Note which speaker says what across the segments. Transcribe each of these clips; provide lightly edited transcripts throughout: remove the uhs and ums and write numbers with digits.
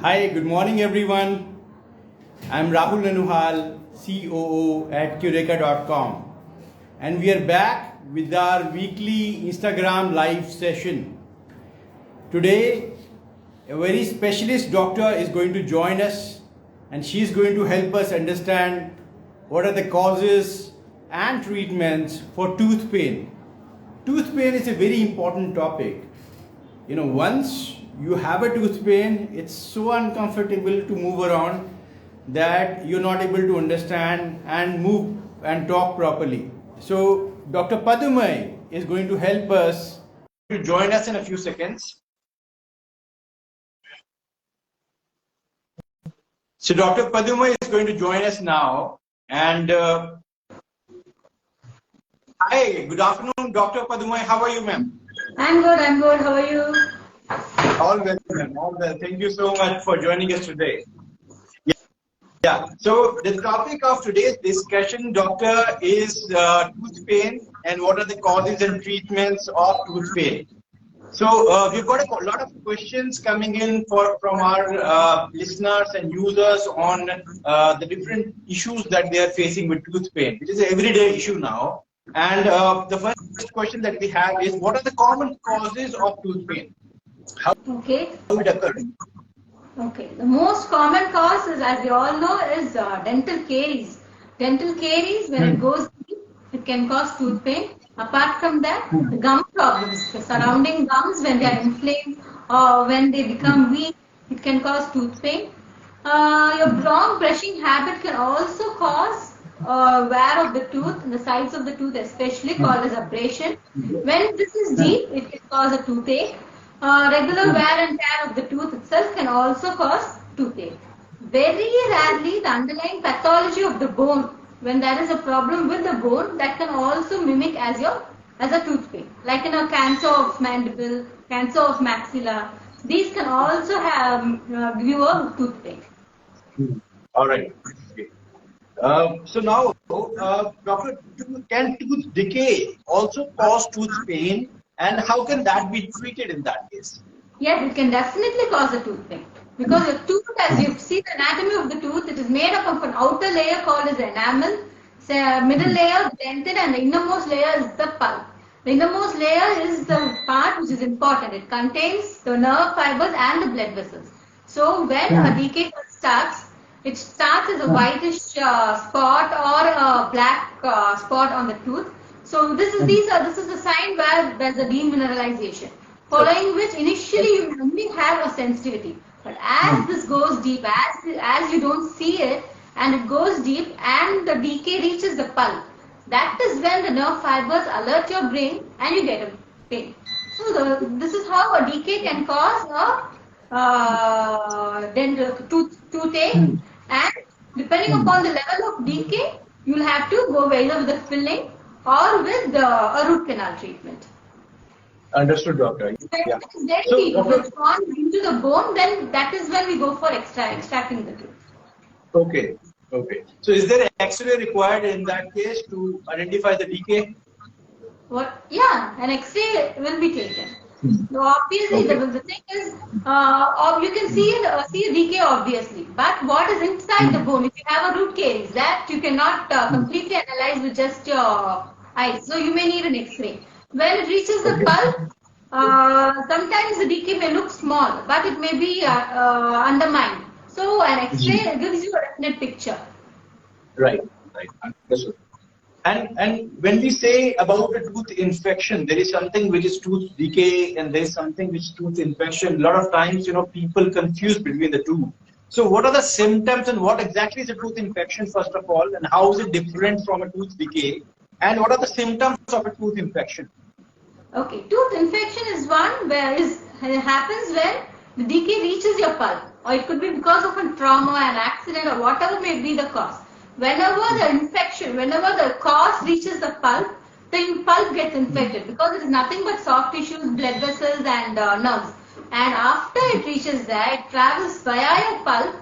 Speaker 1: Hi, good morning everyone. I'm Rahul Nanuhal, COO at Cureka.com, and we are back with our weekly Instagram live session. Today, a very specialist doctor is going to join us, and she's going to help us understand what are the causes and treatments for tooth pain. Tooth pain is a very important topic. Once you have a tooth pain, it's so uncomfortable to move around that you're not able to understand and move and talk properly. So Dr. Pathumai is going to help us to join us in a few seconds. So Dr. Pathumai is going to join us now, and hi, good afternoon, Dr. Pathumai. How are you, ma'am?
Speaker 2: I'm good. How are you?
Speaker 1: All well, ma'am. All well. Thank you so much for joining us today. Yeah. So the topic of today's discussion, doctor, is tooth pain and what are the causes and treatments of tooth pain. So we've got a lot of questions coming in from our listeners and users on the different issues that they are facing with tooth pain, which is an everyday issue now. And the first question that we have is, what are the common causes of tooth pain? How it occurs?
Speaker 2: Okay. The most common cause is, as we all know, is dental caries. Dental caries, when it goes deep, it can cause tooth pain. Apart from that, the gum problems, the surrounding gums, when they are inflamed or when they become weak, it can cause tooth pain. Your long brushing habit can also cause wear of the tooth, the sides of the tooth especially, called as abrasion. When this is deep, it can cause a toothache. Regular wear and tear of the tooth itself can also cause toothache. Very rarely, the underlying pathology of the bone, when there is a problem with the bone, that can also mimic as a tooth pain, like in a cancer of mandible, cancer of maxilla. These can also give you a tooth pain.
Speaker 1: All right. Okay. So now, doctor, can tooth decay also cause tooth pain, and how can that be treated in that case?
Speaker 2: Yes, it can definitely cause a tooth pain. Because the tooth, as you see the anatomy of the tooth, it is made up of an outer layer called as enamel, middle layer, the dentin, and the innermost layer is the pulp. The innermost layer is the part which is important. It contains the nerve fibers and the blood vessels. So when a decay starts, it starts as a whitish spot or a black spot on the tooth. So this is the sign where there's a demineralization. Following which initially you only have a sensitivity, but as this goes deep, as you don't see it and it goes deep and the decay reaches the pulp, that is when the nerve fibers alert your brain and you get a pain. So this is how a decay can cause a toothache, and depending upon the level of decay, you'll have to go either with the filling or with a root canal treatment.
Speaker 1: Understood, doctor.
Speaker 2: When
Speaker 1: Yeah.
Speaker 2: it is very deep, it's gone into the bone, then that is when we go for extracting the tooth.
Speaker 1: Okay. Okay. So is there an X-ray required in that case to identify the decay?
Speaker 2: What? Yeah, an X-ray will be taken. So obviously, the thing is, you can see a decay obviously, but what is inside the bone? If you have a root caries, that you cannot completely analyze with just your eyes. So you may need an X-ray. When it reaches the pulp, sometimes the decay may look small, but it may be undermined. So an X-ray gives you a definite picture.
Speaker 1: Right. Right. Understood. And when we say about a tooth infection, there is something which is tooth decay and there is something which is tooth infection. A lot of times, people confuse between the two. So what are the symptoms and what exactly is a tooth infection, first of all, and how is it different from a tooth decay? And what are the symptoms of a tooth infection?
Speaker 2: Okay, tooth infection is one where it happens when the decay reaches your pulp, or it could be because of a trauma, an accident, or whatever may be the cause. Whenever the cause reaches the pulp gets infected because it is nothing but soft tissues, blood vessels, and nerves. And after it reaches there, it travels via your pulp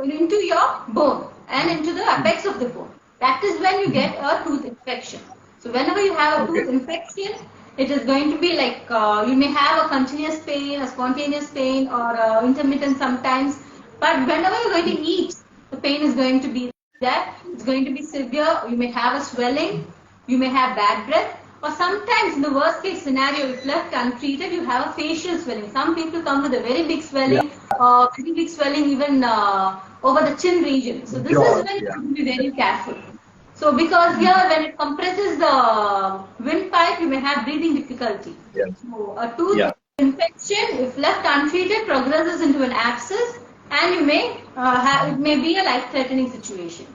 Speaker 2: into your bone and into the apex of the bone. That is when you get a tooth infection. So whenever you have a tooth infection, it is going to be like you may have a continuous pain, a spontaneous pain, or intermittent sometimes. But whenever you're going to eat, the pain is going to be there. It's going to be severe. You may have a swelling. You may have bad breath. Or sometimes, in the worst case scenario, if left untreated, you have a facial swelling. Some people come with a very big swelling, very big swelling even over the chin region. So this is when you have to be very careful. So because here when it compresses the windpipe, you may have breathing difficulty. So a tooth infection, if left untreated, progresses into an abscess, and you may it may be a life-threatening situation.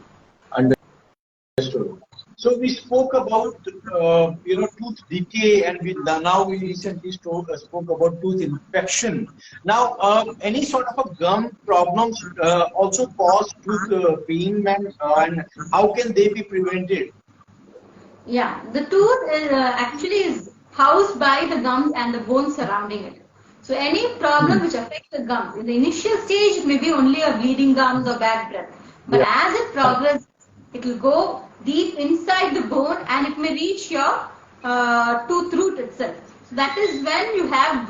Speaker 3: Understood. So we spoke about tooth decay, and now we recently spoke about tooth infection. Now, any sort of a gum problems also cause tooth pain, and how can they be prevented?
Speaker 2: Yeah, the tooth is actually housed by the gums and the bones surrounding it. So any problem which affects the gums, in the initial stage it may be only a bleeding gums or bad breath. But as it progresses, it will go deep inside the bone and it may reach your tooth root itself. So that is when you have,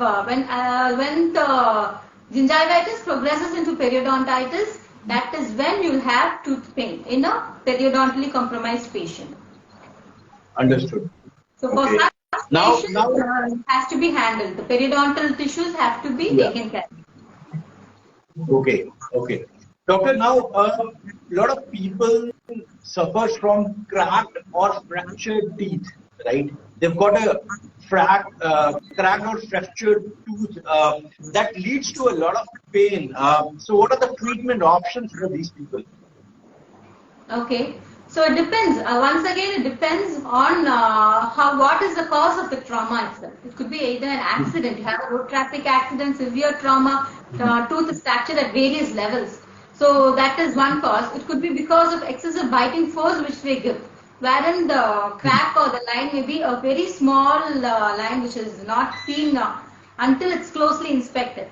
Speaker 2: when the gingivitis progresses into periodontitis, that is when you will have tooth pain in a periodontally compromised patient.
Speaker 3: Understood.
Speaker 2: So for such patients, it has to be handled. The periodontal tissues have to be taken care of.
Speaker 3: Okay. Doctor, now a lot of people suffer from cracked or fractured teeth, right? They've got a cracked or fractured tooth that leads to a lot of pain. So what are the treatment options for these people?
Speaker 2: Okay. So it depends. Once again, it depends on what is the cause of the trauma itself. It could be either an accident. You have a road traffic accident, severe trauma, tooth is fractured at various levels. So that is one cause. It could be because of excessive biting force which they give, wherein the crack or the line may be a very small line which is not seen until it's closely inspected.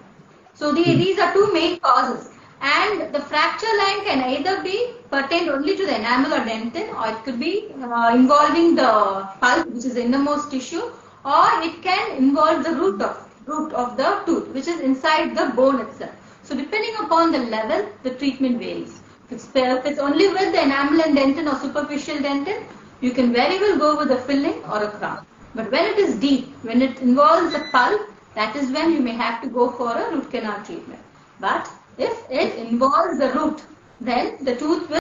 Speaker 2: So these are two main causes. And the fracture line can either be pertained only to the enamel or dentin, or it could be involving the pulp, which is the innermost tissue, or it can involve the root of the tooth, which is inside the bone itself. So depending upon the level, the treatment varies. If it's only with the enamel and dentin or superficial dentin, you can very well go with a filling or a crown. But when it is deep, when it involves the pulp, that is when you may have to go for a root canal treatment. But if it involves the root, then the tooth will,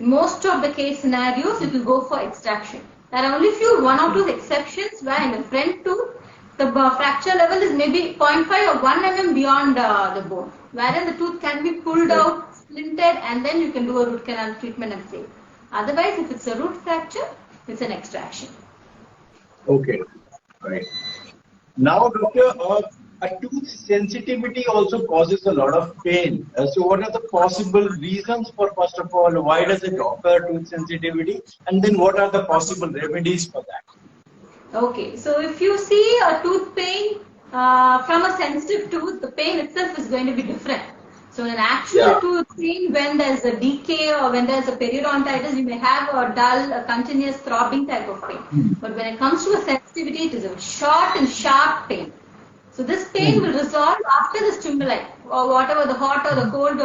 Speaker 2: in most of the case scenarios, it will go for extraction. There are only one or two exceptions where in the front tooth, the fracture level is maybe 0.5 or 1 mm beyond the bone, wherein the tooth can be pulled out, splinted, and then you can do a root canal treatment and save. Otherwise, if it's a root fracture, it's an extraction.
Speaker 3: Okay, right. Now, doctor, a tooth sensitivity also causes a lot of pain. So what are the possible reasons for, first of all, why does it occur, tooth sensitivity? And then what are the possible remedies for that?
Speaker 2: Okay, so if you see a tooth pain from a sensitive tooth, the pain itself is going to be different. So in an actual tooth pain, when there's a decay or when there's a periodontitis, you may have a dull, a continuous throbbing type of pain. But when it comes to a sensitivity, it is a short and sharp pain. So this pain will resolve after the stimuli or whatever the hot or the cold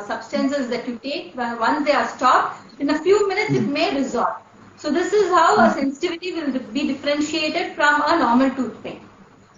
Speaker 2: substances that you take. Once they are stopped, in a few minutes it may resolve. So this is how a sensitivity will be differentiated from a normal tooth pain.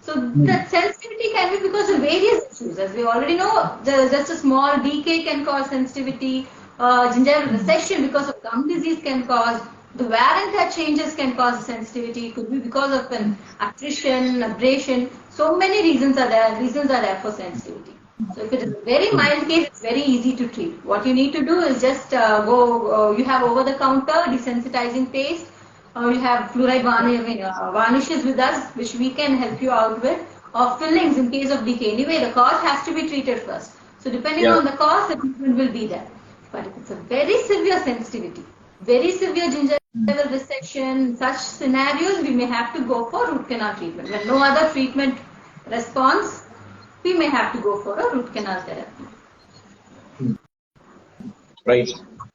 Speaker 2: So that sensitivity can be because of various issues. As we already know, just a small decay can cause sensitivity. Gingival recession because of gum disease can cause. The wear and tear changes can cause sensitivity. It could be because of an attrition, abrasion. So many reasons are there. Reasons are there for sensitivity. So if it is a very mild case, it's very easy to treat. What you need to do is just you have over-the-counter desensitizing paste. You have fluoride varnishes with us, which we can help you out with, or fillings in case of decay. Anyway, the cause has to be treated first. So depending on the cause, the treatment will be there. But if it's a very severe sensitivity, very severe gingival resection, such scenarios, we may have to go for root canal treatment. When no other treatment responds, we may have to go for a root canal therapy.
Speaker 3: Right.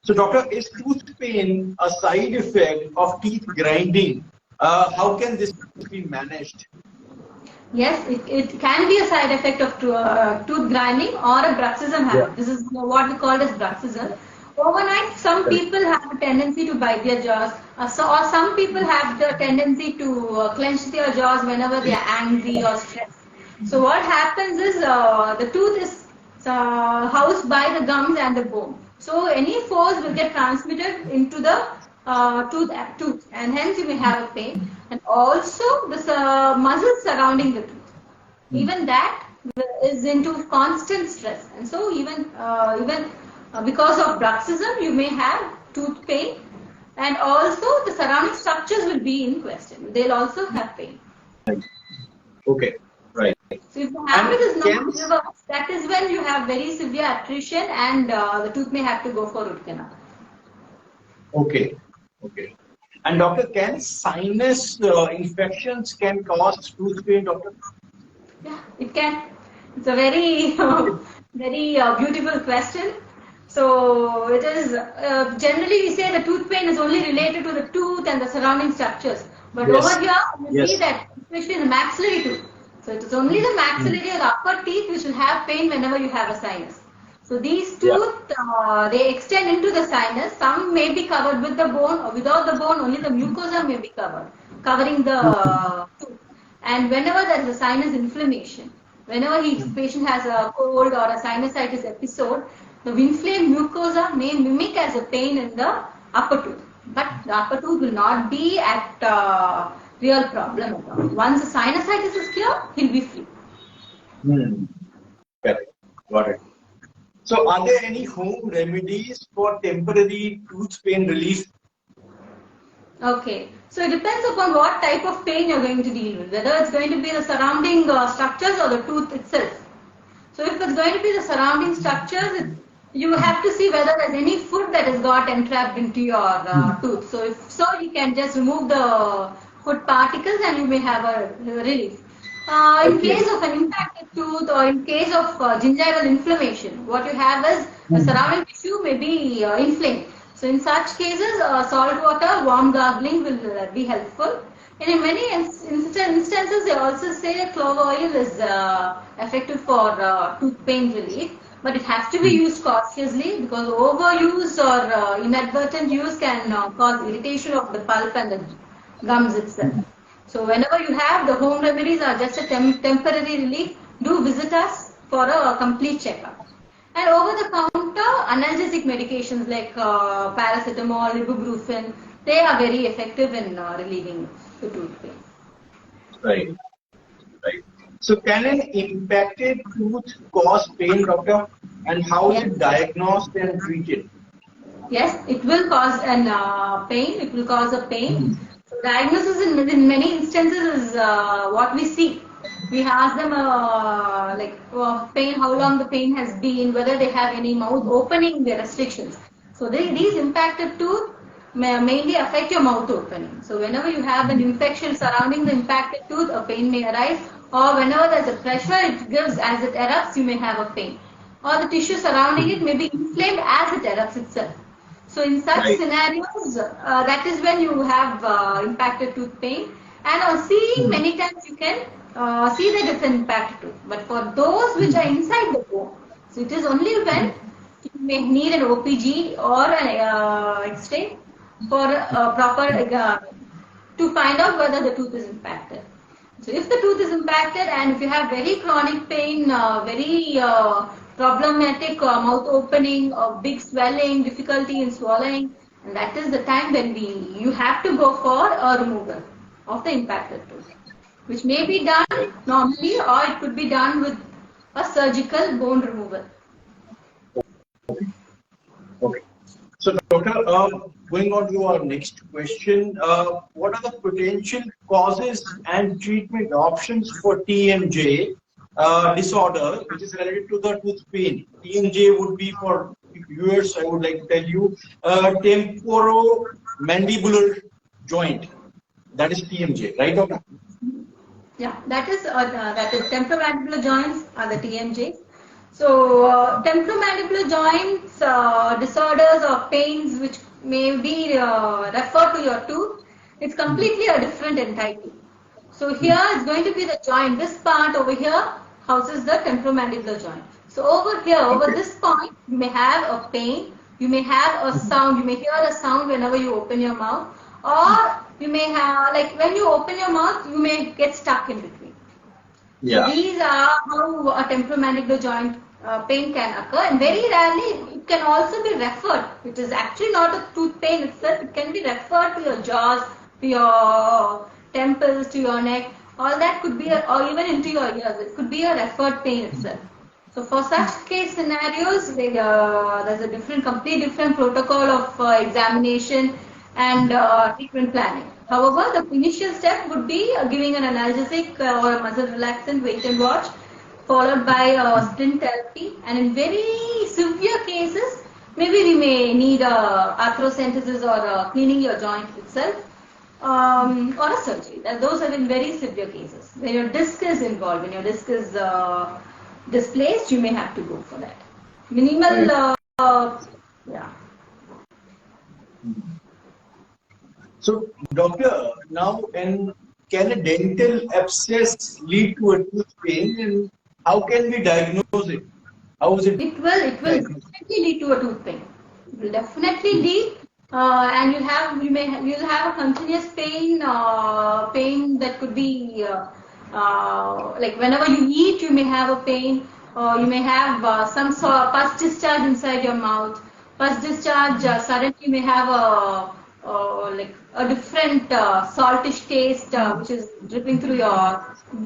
Speaker 3: So, doctor, is tooth pain a side effect of teeth grinding? How can this be managed?
Speaker 2: Yes, it can be a side effect of tooth grinding or a bruxism habit. This is what we call as bruxism. Overnight, some people have a tendency to bite their jaws, or some people have the tendency to clench their jaws whenever they are angry or stressed. So what happens is the tooth is housed by the gums and the bone. So any force will get transmitted into the tooth, and hence you may have a pain. And also the muscles surrounding the tooth, even that is into constant stress, and so even because of bruxism you may have tooth pain, and also the surrounding structures will be in question. They'll also have pain.
Speaker 3: Okay, right.
Speaker 2: So if the habit is not reversed, that is when you have very severe attrition, and the tooth may have to go for root canal.
Speaker 3: Okay, okay. And doctor, can sinus infections can cause tooth pain, doctor?
Speaker 2: Yeah, it can. It's a very, very beautiful question. So it is generally we say the tooth pain is only related to the tooth and the surrounding structures. But over here you see that especially in the maxillary tooth. So it is only the maxillary or the upper teeth which will have pain whenever you have a sinus. So these tooth they extend into the sinus. Some may be covered with the bone, or without the bone only the mucosa may be covered, covering the tooth. And whenever there is a sinus inflammation, whenever patient has a cold or a sinusitis episode, the inflamed mucosa may mimic as a pain in the upper tooth. But the upper tooth will not be at real problem at all. Once the sinusitis is cured, he'll be free.
Speaker 3: Correct. Got it. So are there any home remedies for temporary tooth pain relief?
Speaker 2: Okay, so it depends upon what type of pain you're going to deal with, whether it's going to be the surrounding structures or the tooth itself. So if it's going to be the surrounding structures, you have to see whether there's any food that has got entrapped into your tooth. So if so, you can just remove the food particles and you may have a relief. In case of an impacted tooth or in case of gingival inflammation, what you have is the surrounding tissue may be inflamed. So in such cases, salt water, warm gargling will be helpful. And in many instances, they also say clove oil is effective for tooth pain relief. But it has to be used cautiously, because overuse or inadvertent use can cause irritation of the pulp and the gums itself. So whenever you have the home remedies are just a temporary relief, do visit us for a complete checkup. And over-the-counter analgesic medications like paracetamol, ibuprofen, they are very effective in relieving the tooth pain.
Speaker 3: Right. Right. So can an impacted tooth cause pain, doctor? And how is it diagnosed and treated?
Speaker 2: Yes, it will cause an pain. It will cause a pain. So diagnosis in many instances is what we see. We ask them pain, how long the pain has been, whether they have any mouth opening restrictions. So these impacted tooth mainly affect your mouth opening. So whenever you have an infection surrounding the impacted tooth, a pain may arise, or whenever there's a pressure it gives as it erupts, you may have a pain. Or the tissue surrounding it may be inflamed as it erupts itself. So in such scenarios, that is when you have impacted tooth pain. And on seeing many times you can see that it's an impacted tooth. But for those which are inside the bone, so it is only when you may need an OPG or an X-ray for proper to find out whether the tooth is impacted. So if the tooth is impacted and if you have very chronic pain, very problematic mouth opening, or big swelling, difficulty in swallowing, and that is the time when you have to go for a removal of the impacted tooth, which may be done normally or it could be done with a surgical bone removal.
Speaker 3: Okay. So, doctor, going on to our next question, what are the potential causes and treatment options for TMJ disorder, which is related to the tooth pain? TMJ would be, for viewers, I would like to tell you, temporomandibular joint. That is TMJ, right, doctor?
Speaker 2: Yeah, that is temporomandibular joints are the TMJs. So temporomandibular joints disorders or pains which may be referred to your tooth It's completely a different entity. So here is going to be the joint. This part over here houses the temporomandibular joint. So over here, over this point, you may have a pain, you may have a sound, you may hear a sound whenever you open your mouth, or you may have, like when you open your mouth, you may get stuck in between. So these are how a temporomandibular joint pain can occur, and very rarely it can also be referred. It is actually not a tooth pain itself. It can be referred to your jaws, to your temples, to your neck. All that could be, or even into your ears. It could be a referred pain itself. So for such case scenarios, there's a completely different protocol of examination and treatment planning. However, the initial step would be giving an analgesic or a muscle relaxant, wait and watch, followed by splint therapy. And in very severe cases, maybe we may need arthrocentesis or cleaning your joint itself, or a surgery. Those are in very severe cases. When your disc is involved, when your disc is displaced, you may have to go for that. Minimal, yeah.
Speaker 3: So, doctor, now can a dental abscess lead to a tooth pain, and how can we diagnose it? How is it?
Speaker 2: It will definitely lead to a tooth pain. It will definitely lead, and you'll have a continuous pain, pain that could be like whenever you eat, you may have a pain, or you may have some sort of pus discharge inside your mouth. Pus discharge suddenly you may have like a different saltish taste which is dripping through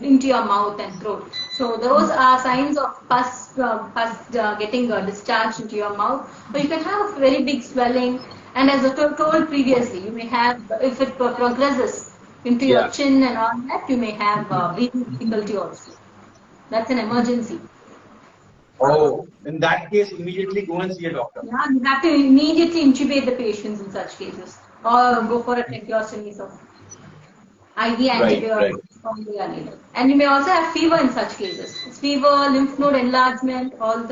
Speaker 2: into your mouth and throat. So those are signs of pus getting discharged into your mouth. Or you can have a very big swelling, and as I told previously, you may have, if it progresses into your chin and all that, you may have breathing difficulty also. That's an emergency.
Speaker 3: Oh, in that case, immediately go and see a doctor.
Speaker 2: Yeah, you have to immediately intubate the patients in such cases, or go for a tracheostomy of IV antibiotics from the needle. And you may also have fever in such cases. It's fever, lymph node enlargement, all of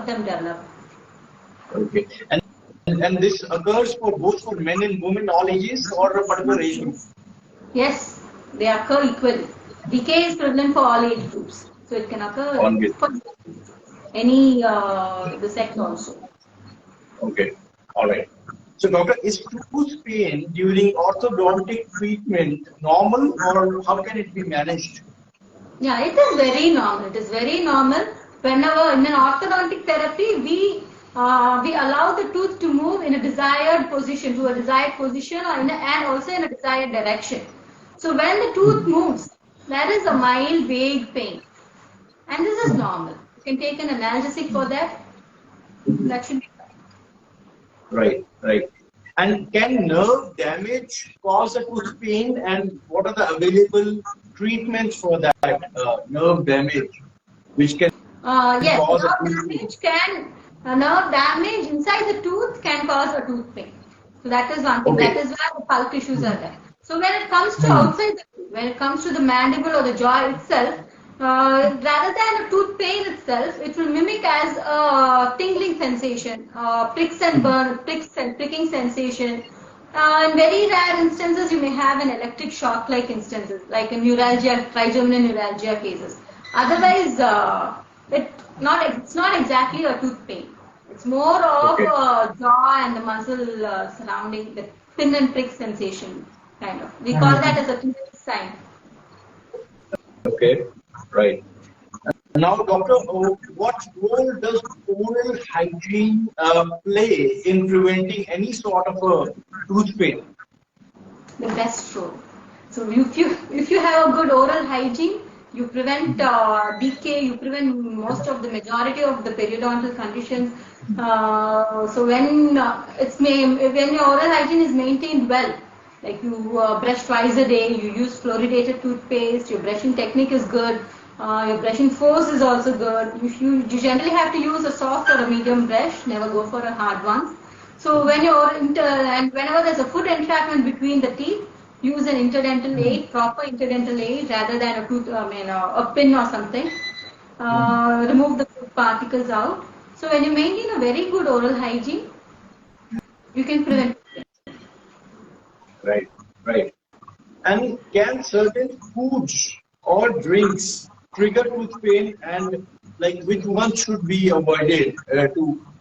Speaker 2: them develop.
Speaker 3: Okay, and this occurs for both for men and women, all ages, or a particular age group?
Speaker 2: Yes, they occur equally. Decay is prevalent for all age groups, so it can occur for any the sex also.
Speaker 3: Okay, all right. So, doctor, is tooth pain during orthodontic treatment normal, or how can it be managed?
Speaker 2: Yeah, it is very normal. It is very normal. Whenever in an orthodontic therapy, we allow the tooth to move in a desired position, or and also in a desired direction. So when the tooth moves, there is a mild, vague pain, and this is normal. You can take an analgesic for that. That should be fine.
Speaker 3: Right. And can nerve damage cause a tooth pain, and what are the available treatments for that nerve damage, which can
Speaker 2: yes,
Speaker 3: cause a tooth pain?
Speaker 2: nerve damage inside the tooth can cause a tooth pain. So that is one thing.
Speaker 3: Okay.
Speaker 2: That is where the pulp tissues are there. So when it comes to outside the tooth, when it comes to the mandible or the jaw itself, rather than a tooth pain itself, it will mimic as a tingling sensation, pricks and pricking sensation. In very rare instances, you may have an electric shock-like instances, like in neuralgia, trigeminal neuralgia cases. Otherwise, it's not exactly a tooth pain. It's more of a jaw and the muscle surrounding the pin and prick sensation, kind of. We call that as a tingling sign.
Speaker 3: Okay, right. Now, doctor, what role does oral hygiene play in preventing any sort of a tooth pain?
Speaker 2: The best role. So if you have a good oral hygiene, you prevent decay, you prevent most of the majority of the periodontal conditions. So when your oral hygiene is maintained well, like you brush twice a day, you use fluoridated toothpaste, your brushing technique is good, your brushing force is also good. You generally have to use a soft or a medium brush, never go for a hard one. So and whenever there's a food entrapment between the teeth, use an interdental aid, proper interdental aid, rather than a pin or something. Remove the food particles out. So when you maintain a very good oral hygiene, you can prevent.
Speaker 3: Right, right. And can certain foods or drinks trigger tooth pain, and like which one should be avoided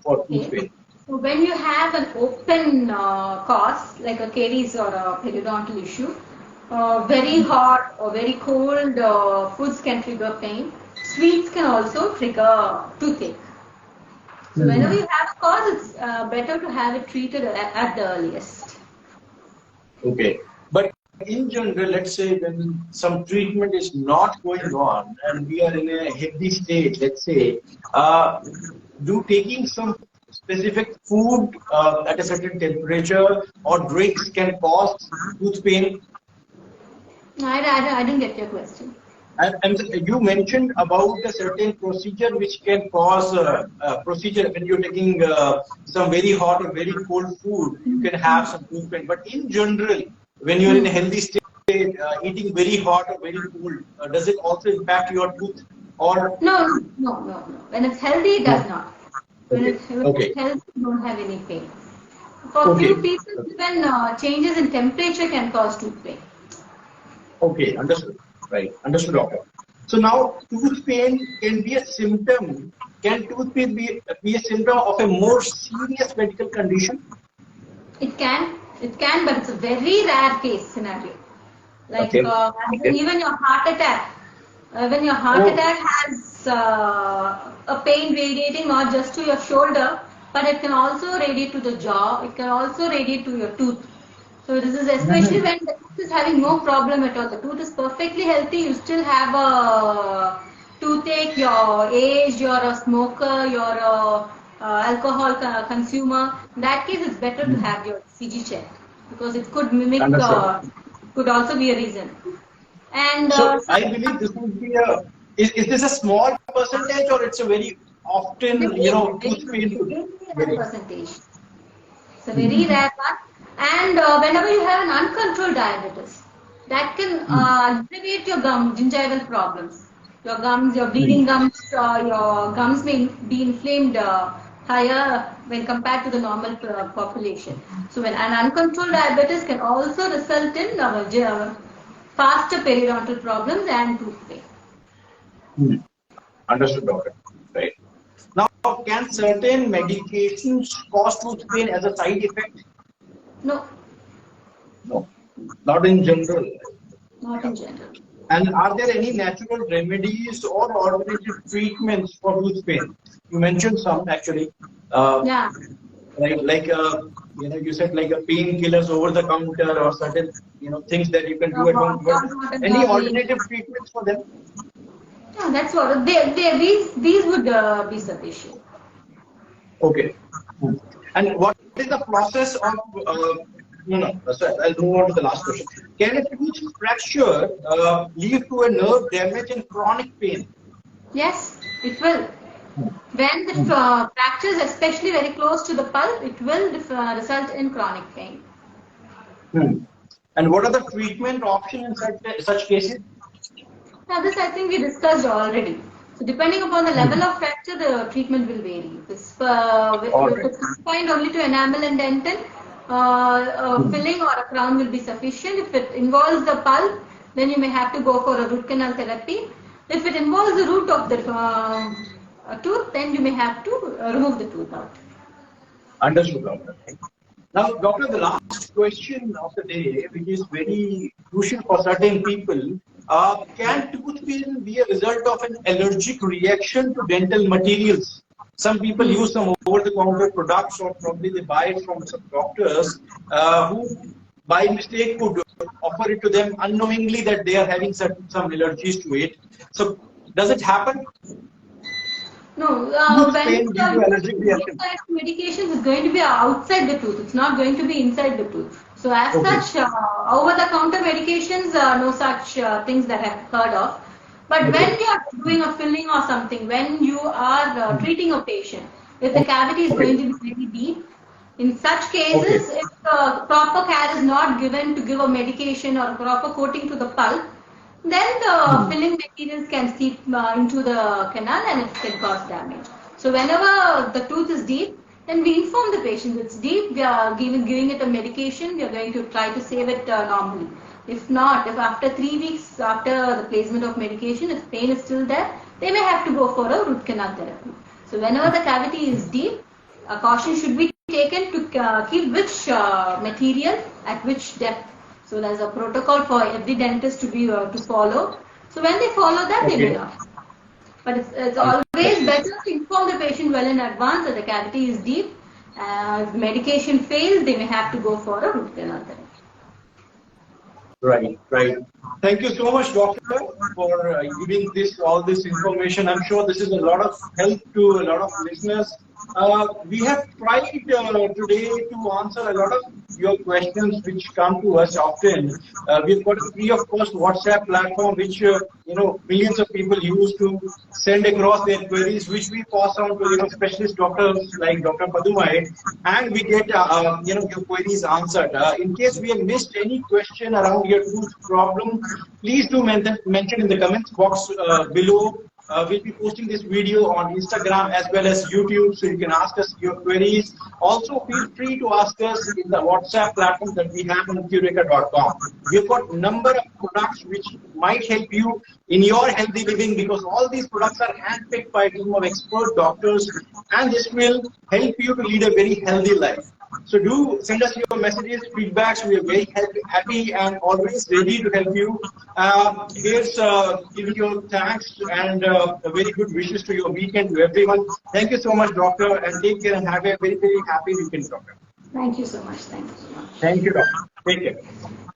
Speaker 3: for tooth
Speaker 2: Okay.
Speaker 3: pain?
Speaker 2: So when you have an open cause, like a caries or a periodontal issue, very hot or very cold foods can trigger pain. Sweets can also trigger toothache. So whenever you have a cause, it's better to have it treated at the earliest.
Speaker 3: Okay. But in general, let's say when some treatment is not going on and we are in a healthy state, let's say, do taking some specific food at a certain temperature or drinks can cause tooth pain?
Speaker 2: I didn't get your question.
Speaker 3: And you mentioned about a certain procedure which can cause procedure when you're taking some very hot or very cold food, you can have some tooth pain. But in general, when you're in a healthy state, eating very hot or very cold, does it also impact your tooth? Or
Speaker 2: No. When it's healthy, it does
Speaker 3: no?
Speaker 2: not.
Speaker 3: Okay,
Speaker 2: When
Speaker 3: okay,
Speaker 2: it's healthy, you don't have any pain. For few
Speaker 3: okay,
Speaker 2: people, even changes in temperature can cause tooth pain.
Speaker 3: okay. Understood. Right. Understood, doctor. So now, tooth pain can be a symptom. Can tooth pain be a symptom of a more serious medical condition?
Speaker 2: It can, but it's a very rare case scenario. Like
Speaker 3: Okay. Okay.
Speaker 2: even your heart attack, when your heart
Speaker 3: Oh,
Speaker 2: attack has a pain radiating not just to your shoulder, but it can also radiate to the jaw. It can also radiate to your tooth. So this is especially when the tooth is having no problem at all. The tooth is perfectly healthy. You still have a toothache. You're aged. You're a smoker. You're a alcohol consumer. In that case, it's better to have your CG checked because it could mimic.
Speaker 3: understood.
Speaker 2: Could also be a reason. And
Speaker 3: So
Speaker 2: some
Speaker 3: I believe this would be is this a small percentage or it's a very often, tooth pain?
Speaker 2: very rare
Speaker 3: Very.
Speaker 2: percentage. It's a very rare one. And whenever you have an uncontrolled diabetes, that can aggravate your gingival problems. Your gums, your bleeding gums, your gums may be inflamed higher when compared to the normal population. So when an uncontrolled diabetes can also result in faster periodontal problems and tooth pain.
Speaker 3: Understood, doctor. Right. Now, can certain medications cause tooth pain as a side effect?
Speaker 2: No,
Speaker 3: No, not in general.
Speaker 2: not
Speaker 3: Yeah.
Speaker 2: in general.
Speaker 3: And are there any natural remedies or alternative treatments for tooth pain? You mentioned some actually. Uh,
Speaker 2: Yeah.
Speaker 3: you said like a painkillers over the counter or certain things that you can do at home, but
Speaker 2: Hot water
Speaker 3: any
Speaker 2: gargling.
Speaker 3: alternative treatments for them?
Speaker 2: Yeah, that's what these would be sufficient.
Speaker 3: Okay. And what is the process of no, sorry, I'll move on to the last question. Can a tooth fracture lead to a nerve damage and chronic pain?
Speaker 2: Yes, it will. When the fracture is especially very close to the pulp, it will result in chronic pain.
Speaker 3: And what are the treatment options in such cases?
Speaker 2: Now, this I think we discussed already. So, depending upon the level of fracture, the treatment will vary.
Speaker 3: All
Speaker 2: If
Speaker 3: right.
Speaker 2: it's confined only to enamel and dentin, filling or a crown will be sufficient. If it involves the pulp, then you may have to go for a root canal therapy. If it involves the root of the tooth, then you may have to remove the tooth out.
Speaker 3: Understood, doctor. Now, doctor, the last question of the day, which is very crucial for certain people, can tooth pain be a result of an allergic reaction to dental materials? Some people use some over-the-counter products, or probably they buy it from some doctors who, by mistake, could offer it to them unknowingly that they are having some allergies to it. So, does it happen?
Speaker 2: No,
Speaker 3: Tooth
Speaker 2: when
Speaker 3: pain due to allergic
Speaker 2: these
Speaker 3: reaction.
Speaker 2: kinds of medications is going to be outside the tooth. It's not going to be inside the tooth. So as
Speaker 3: Okay.
Speaker 2: such, over-the-counter medications, no such things that I've heard of. But when
Speaker 3: Okay.
Speaker 2: you are doing a filling or something, when you are treating a patient, if the cavity is going
Speaker 3: Okay.
Speaker 2: to be very deep, in such
Speaker 3: Okay.
Speaker 2: cases, if proper care is not given to give a medication or proper coating to the pulp, then the filling materials can seep into the canal and it can cause damage. So whenever the tooth is deep, then we inform the patient it's deep, we are giving it a medication, we are going to try to save it normally. If not, if after 3 weeks after the placement of medication, if pain is still there, they may have to go for a root canal therapy. So whenever the cavity is deep, a caution should be taken to keep which material at which depth. So there's a protocol for every dentist to follow. So when they follow that, they may not. But it's always better to inform the patient well in advance that the cavity is deep. If medication fails, they may have to go for a root canal therapy.
Speaker 3: Right, right. Thank you so much, doctor, for giving all this information. I'm sure this is a lot of help to a lot of listeners. We have tried today to answer a lot of your questions which come to us often. We've got a free of cost WhatsApp platform which millions of people use to send across their queries, which we pass on to specialist doctors like Dr. Pathumai, and we get your queries answered. In case we have missed any question around your tooth problem, please do mention in the comments box below. We'll be posting this video on Instagram as well as YouTube, so you can ask us your queries. Also, feel free to ask us in the WhatsApp platform that we have on Cureka.com. We've got a number of products which might help you in your healthy living, because all these products are handpicked by a team of expert doctors, and this will help you to lead a very healthy life. So do send us your messages, feedbacks. We are very happy and always ready to help you. Here's giving you thanks and very good wishes to your weekend to everyone. Thank you so much, doctor, and take care and have a very, very happy weekend, doctor.
Speaker 2: Thank you so much. Thank you so much.
Speaker 3: Thank you, doctor. Take care.